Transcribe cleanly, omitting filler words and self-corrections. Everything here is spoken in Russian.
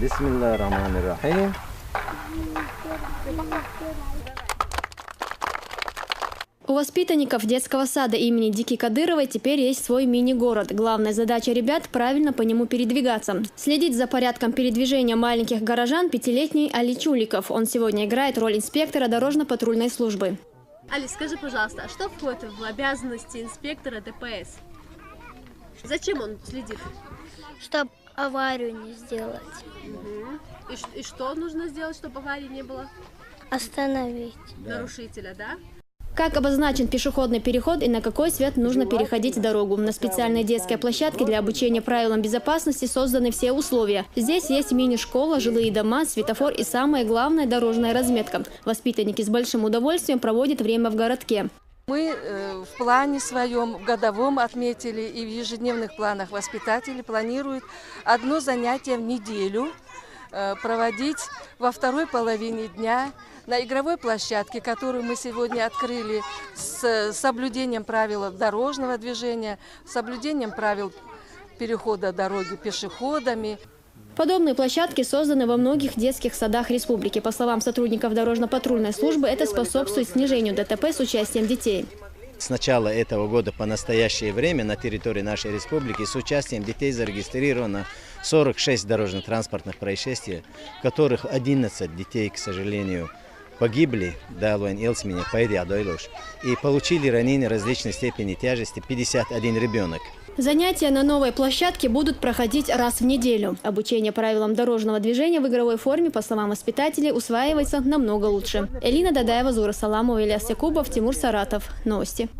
Бисмиллахир-рахманир-рахим. У воспитанников детского сада имени Дики Кадыровой теперь есть свой мини-город. Главная задача ребят – правильно по нему передвигаться. Следить за порядком передвижения маленьких горожан пятилетний Али Чуликов. Он сегодня играет роль инспектора дорожно-патрульной службы. Али, скажи, пожалуйста, а что входит в обязанности инспектора ДПС? Зачем он следит? Чтобы аварию не сделать. И что нужно сделать, чтобы аварии не было? Остановить. Нарушителя, да? Как обозначен пешеходный переход и на какой свет нужно переходить дорогу. На специальной детской площадке для обучения правилам безопасности созданы все условия. Здесь есть мини-школа, жилые дома, светофор и самое главное – дорожная разметка. Воспитанники с большим удовольствием проводят время в городке. Мы в плане своем, в годовом отметили и в ежедневных планах воспитатели планируют одно занятие в неделю проводить во второй половине дня на игровой площадке, которую мы сегодня открыли с соблюдением правил дорожного движения, соблюдением правил перехода дороги пешеходами. Подобные площадки созданы во многих детских садах республики. По словам сотрудников дорожно-патрульной службы, это способствует снижению ДТП с участием детей. С начала этого года по настоящее время на территории нашей республики с участием детей зарегистрировано 46 дорожно-транспортных происшествий, в которых 11 детей, к сожалению, погибли и получили ранения различной степени тяжести 51 ребенок. Занятия на новой площадке будут проходить раз в неделю. Обучение правилам дорожного движения в игровой форме, по словам воспитателей, усваивается намного лучше. Элина Дадаева, Зура Саламова, Ильяс Якубов, Тимур Саратов. Новости.